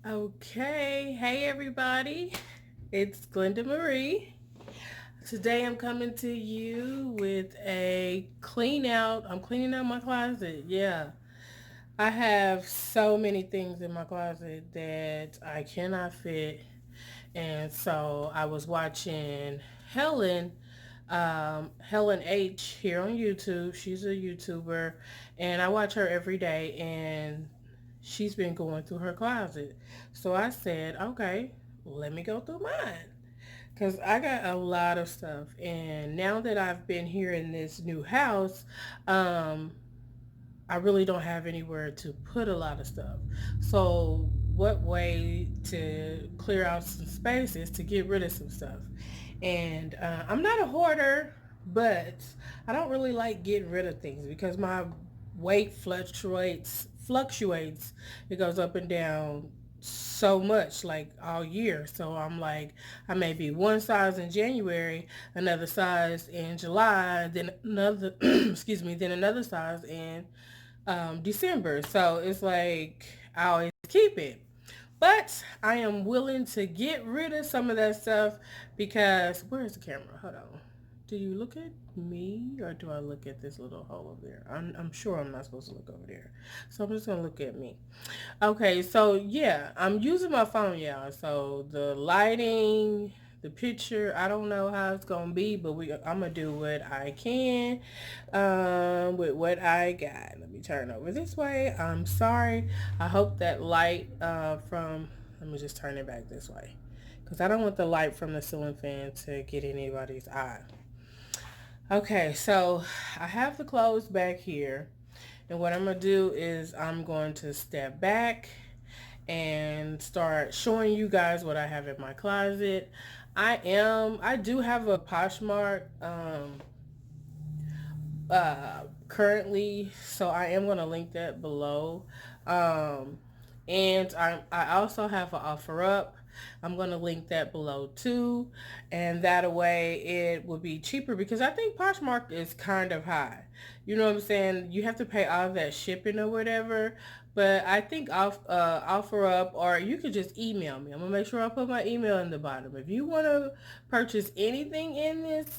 Okay, hey everybody, it's Glenda Marie. Today I'm coming to you with a clean out. I'm cleaning out my closet. Yeah, I have so many things in my closet that I cannot fit. And so I was watching Helen, Helen H here on YouTube. She's a YouTuber and I watch her every day and she's been going through her closet. So I said, okay, let me go through mine. Because I got a lot of stuff. And now that I've been here in this new house, um, I really don't have anywhere to put a lot of stuff. So what way to clear out some spaces to get rid of some stuff? And I'm not a hoarder, but I don't really like getting rid of things because my weight fluctuates. It goes up and down so much like all year. So I'm like, I may be one size in January, another size in July, then another excuse me, then another size in December. So it's like I always keep it. But I am willing to get rid of some of that stuff because where's the camera? Hold on. Do you look at me or do I look at this little hole over there? I'm sure I'm not supposed to look over there. So I'm just going to look at me. Okay, so yeah, I'm using my phone, y'all. So the lighting, the picture, I don't know how it's gonna be, but I'm gonna do what I can with what I got. Let me turn over this way. I'm sorry. I hope that light from let me just turn it back this way because I don't want the light from the ceiling fan to get anybody's eye. Okay, so I have the clothes back here. And what I'm going to do is I'm going to step back and start showing you guys what I have in my closet. I do have a Poshmark currently, so I am going to link that below. Um, and I also have an offer up. I'm going to link that below too. And that way it will be cheaper because I think Poshmark is kind of high. You know what I'm saying? You have to pay all that shipping or whatever. But I think offer up, or you could just email me. I'm gonna make sure I put my email in the bottom. If you want to purchase anything in these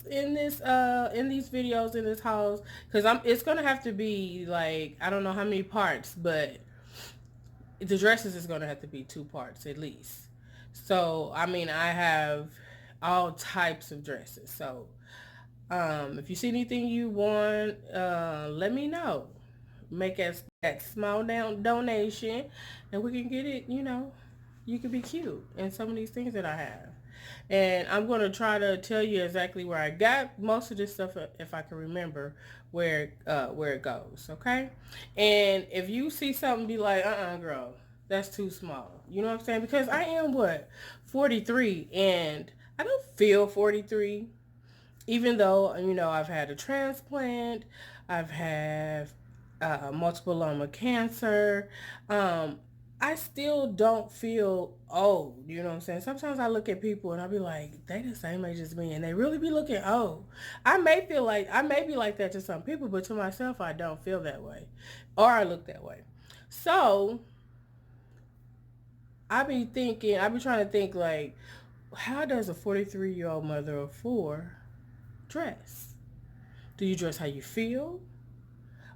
videos in this house, because it's gonna have to be like I don't know how many parts, but the dresses is gonna have to be two parts at least. So I mean I have all types of dresses. So if you see anything you want, let me know. Make us that small donation, and we can get it. You can be cute in some of these things that I have. And I'm going to try to tell you exactly where I got most of this stuff if I can remember where it goes, okay? And if you see something, be like, girl, that's too small. You know what I'm saying? Because I am 43, and I don't feel 43, even though I've had a transplant, I've had multiple myeloma cancer. I still don't feel old. You know what I'm saying? Sometimes I look at people and I be like, they the same age as me, and they really be looking old. I may be like that to some people, but to myself, I don't feel that way, or I look that way. So I be trying to think like, how does a 43-year-old mother of four dress? Do you dress how you feel?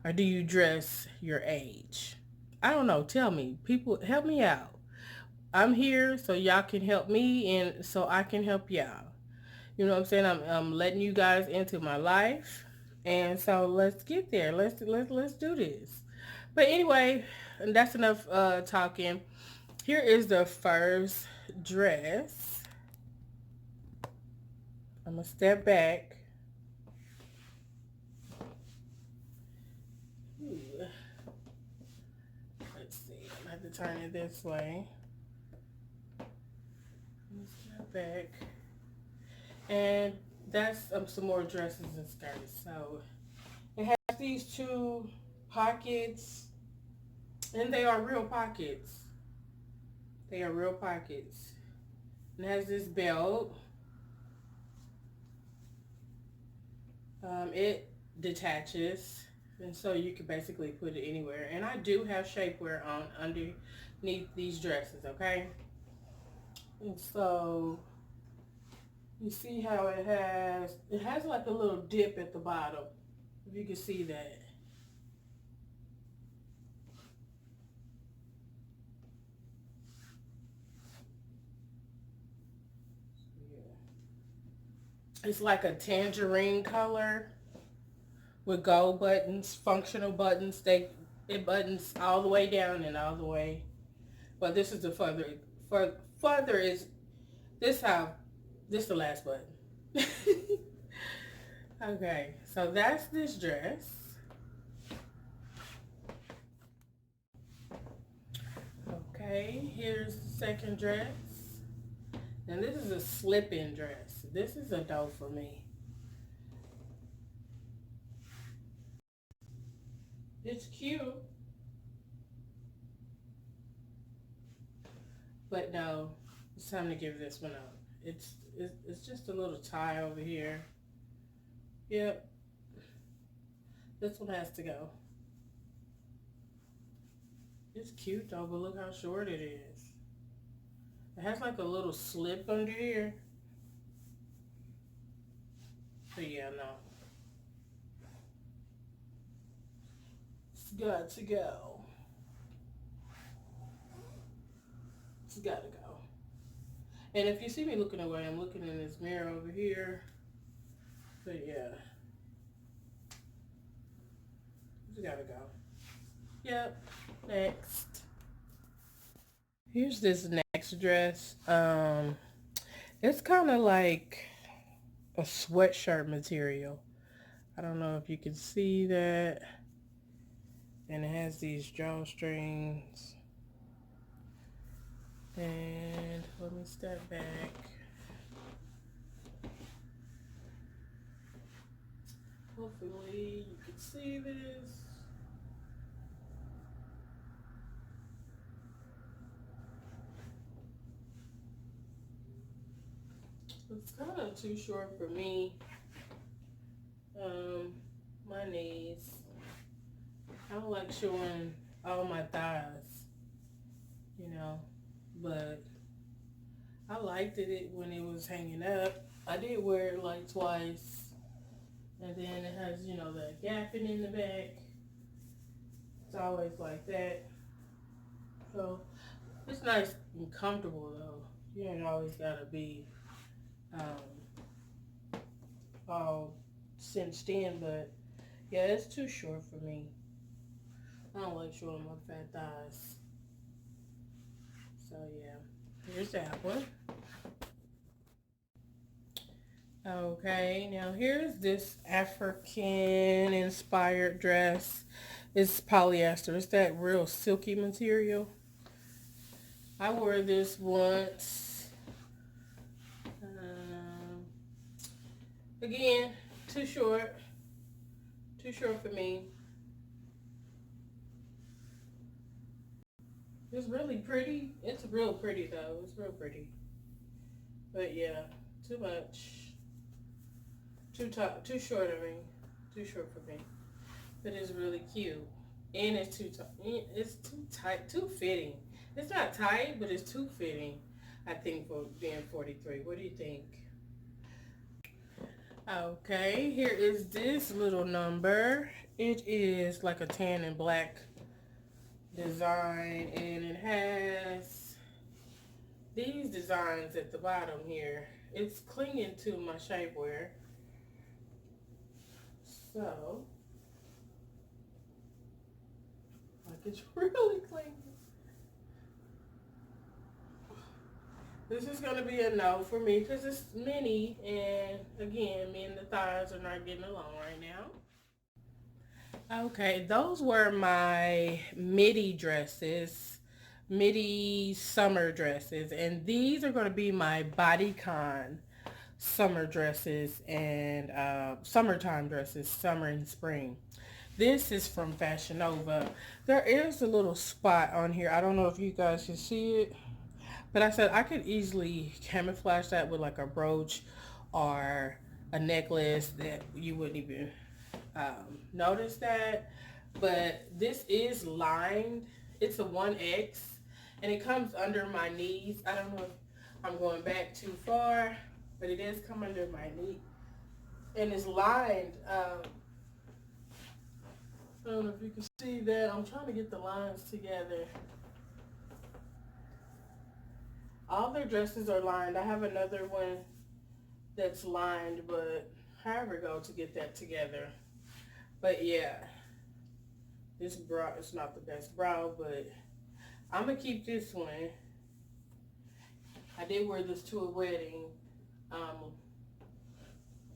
Or do you dress your age? I don't know. Tell me. People, help me out. I'm here so y'all can help me and so I can help y'all. You know what I'm saying? I'm letting you guys into my life. And so let's get there. Let's do this. But anyway, that's enough talking. Here is the first dress. I'm going to step back. Ooh. Let's see. I'm going to have to turn it this way. Step back. And that's some more dresses and skirts. So it has these two pockets, and they are real pockets. They are real pockets. And it has this belt. It detaches, and so you can basically put it anywhere. And I do have shapewear on under need these dresses, okay? And so you see how it has like a little dip at the bottom, if you can see that. It's like a tangerine color with gold buttons, functional buttons. It buttons all the way down and all the way. But this is the further is this how this the last button. Okay, so that's this dress. Okay, here's the second dress. And this is a slip-in dress. This is a dope for me. It's cute, but no, it's time to give this one up. It's just a little tie over here. Yep, this one has to go. It's cute though, but look how short it is. It has like a little slip under here. But yeah, no. It's got to go. It's got to go. And if you see me looking away, I'm looking in this mirror over here. But yeah. It's got to go. Yep. Next. Here's this next dress. It's kind of like a sweatshirt material. I don't know if you can see that. And it has these drawstrings. And let me step back. Hopefully you can see this. It's kind of too short for me. My knees. I don't like showing all my thighs, you know, but I liked it when it was hanging up. I did wear it like twice, and then it has, you know, that gapping in the back. It's always like that. So it's nice and comfortable though. You ain't always gotta be all cinched in, but yeah, it's too short for me. I don't like showing my fat thighs. So yeah, here's that one. Okay, now here's this African inspired dress. It's polyester. It's that real silky material. I wore this once. Again, too short. Too short for me. It's really pretty. It's real pretty though. It's real pretty. But yeah, too much. Too short of me. Too short for me. But it's really cute. And it's too tight, too fitting. It's not tight, but it's too fitting, I think, for being 43. What do you think? Okay, here is this little number. It is like a tan and black design, and it has these designs at the bottom here. It's clinging to my shapewear. So, like it's really clinging. This is going to be a no for me because it's mini, and again, me and the thighs are not getting along right now. Okay, those were my midi dresses, midi summer dresses, and these are going to be my bodycon summer dresses and summertime dresses, summer and spring. This is from Fashion Nova. There is a little spot on here. I don't know if you guys can see it. But I said I could easily camouflage that with like a brooch or a necklace that you wouldn't even notice that. But this is lined. It's a 1X and it comes under my knees. I don't know if I'm going back too far, but it does come under my knee, and it's lined. I don't know if you can see that. I'm trying to get the lines together. All their dresses are lined. I have another one that's lined, but however go to get that together. But yeah, this bra is not the best bra, but I'm gonna keep this one. I did wear this to a wedding.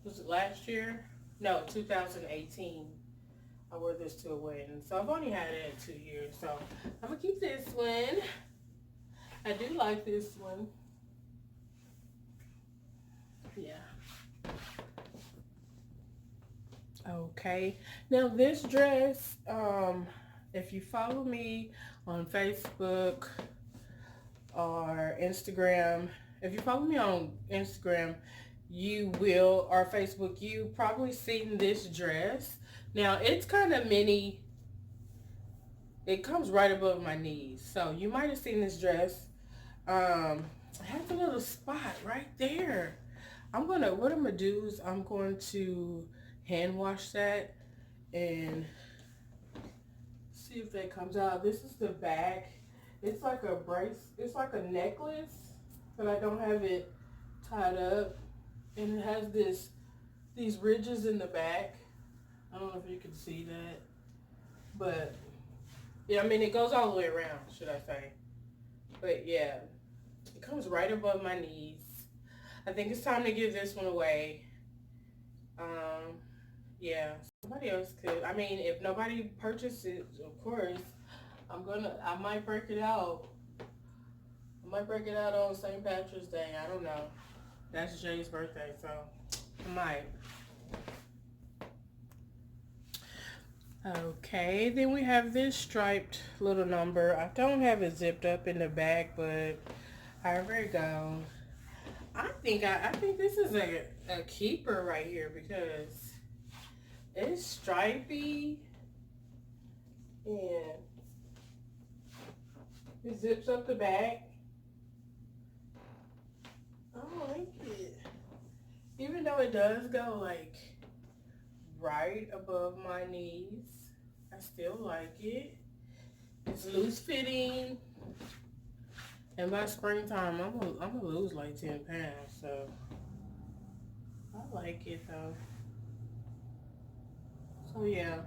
Was it last year? No, 2018. I wore this to a wedding. So I've only had it 2 years. So I'm gonna keep this one. I do like this one. Yeah. Okay. Now this dress, if you follow me on Facebook or Instagram, if you follow me on Instagram, you will, or Facebook, you probably seen this dress. Now it's kind of mini. It comes right above my knees. So you might have seen this dress. It has a little spot right there. What I'm gonna do is I'm going to hand wash that and see if that comes out. This is the back. It's like a brace. It's like a necklace, but I don't have it tied up, and it has these ridges in the back. I don't know if you can see that, but yeah, I mean it goes all the way around, should I say? But yeah, it comes right above my knees. I think it's time to give this one away. Yeah, somebody else could. I mean, if nobody purchases, of course, I might break it out. I might break it out on St. Patrick's Day. I don't know. That's Jay's birthday, so I might. Okay, then we have this striped little number. I don't have it zipped up in the back, but however it goes. I think this is a keeper right here because it's stripy and it zips up the back. I like it. Even though it does go like right above my knees, I still like it. It's loose fitting. And by springtime, I'm gonna lose like 10 pounds, so I like it though. So yeah,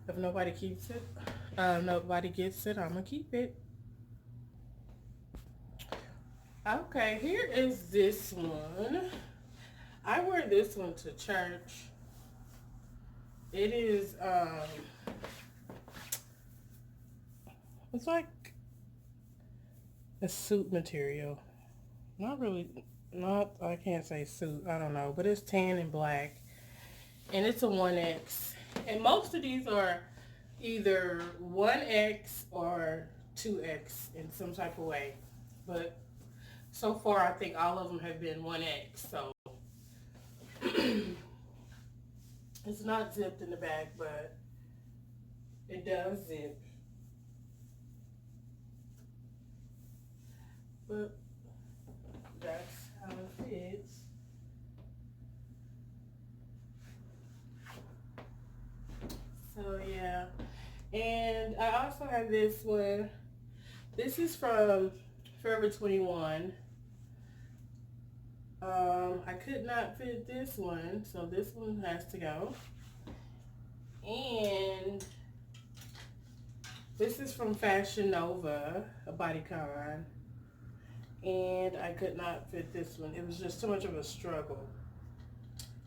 if nobody keeps it, nobody gets it, I'm gonna keep it. Okay, here is this one. I wear this one to church. It is, it's like a suit material. Not really, I can't say suit, I don't know, but it's tan and black. And it's a 1X. And most of these are either 1X or 2X in some type of way. But so far, I think all of them have been 1X. So it's not zipped in the back, but it does zip. But that's how it fits. So yeah, and I also have this one. This is from Forever 21. I could not fit this one, so this one has to go. And this is from Fashion Nova, a bodycon. And I could not fit this one. It was just too much of a struggle.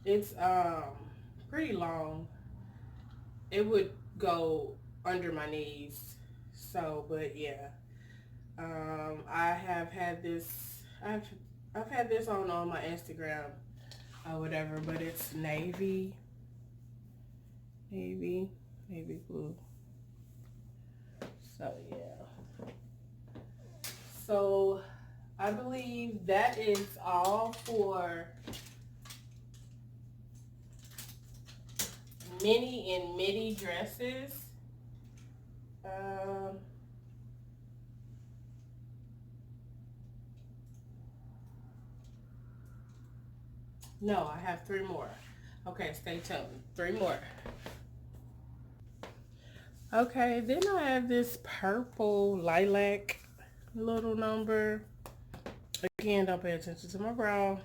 It's pretty long. It would go under my knees. So, but yeah. I have had this, I've had this on my Instagram or whatever, but it's navy blue. So yeah. So I believe that is all for mini and midi dresses. No, I have 3 more. Okay, stay tuned. 3 more. Okay, then I have this purple lilac little number. Again, don't pay attention to my brow.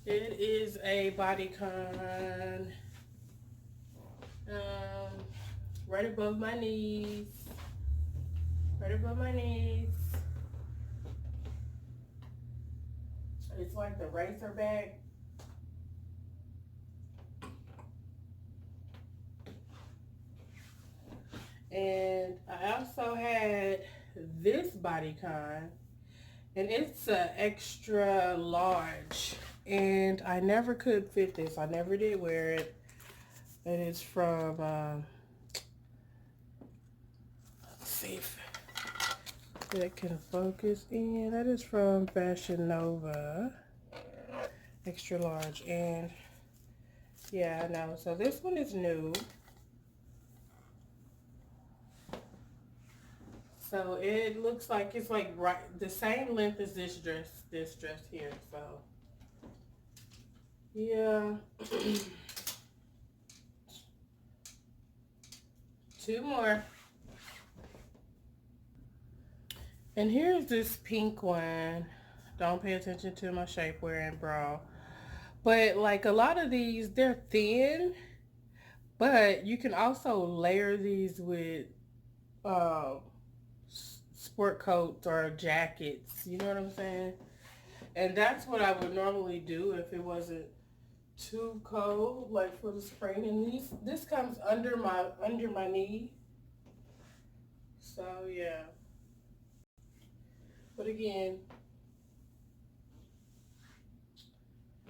It is a bodycon. Right above my knees. Right above my knees. It's like the Razorback. And I also had this bodycon, and it's an extra large, and I never could fit this. I never did wear it. It is from let's see if that can focus in. That is from Fashion Nova, extra large. And yeah, I know. So this one is new. So it looks like it's like right the same length as this dress here. So yeah. 2 more. And here's this pink one. Don't pay attention to my shapewear and bra. But like a lot of these, they're thin. But you can also layer these with sport coats or jackets. You know what I'm saying? And that's what I would normally do if it wasn't too cold, like for the spring. And this comes under my knee. So yeah. But again,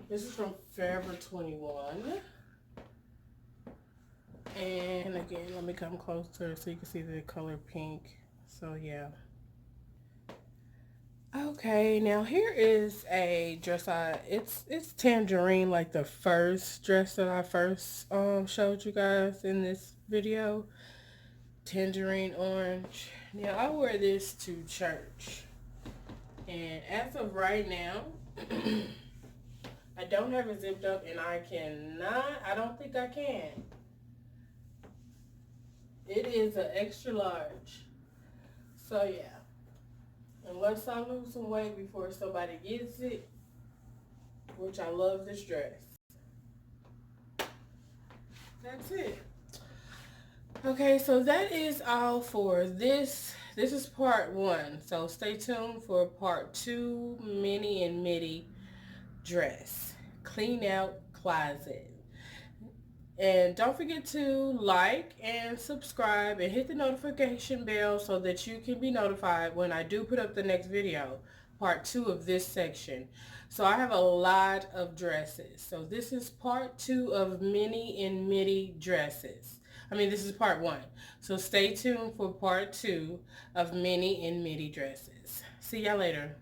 this is from Forever 21. And again, let me come closer so you can see the color pink. So yeah. Okay, now here is a dress. It's tangerine, like the first dress that I first showed you guys in this video. Tangerine orange. Now I wear this to church, and as of right now, I don't have it zipped up, and I don't think I can. It is an extra large. So yeah. Unless I lose some weight before somebody gets it, which I love this dress. That's it. Okay, so that is all for this. This is part 1. So stay tuned for part 2, mini and midi dress. Clean out closet. And don't forget to like and subscribe and hit the notification bell so that you can be notified when I do put up the next video, part 2 of this section. So I have a lot of dresses. So this is part 2 of mini and midi dresses. This is part 1. So stay tuned for part 2 of mini and midi dresses. See y'all later.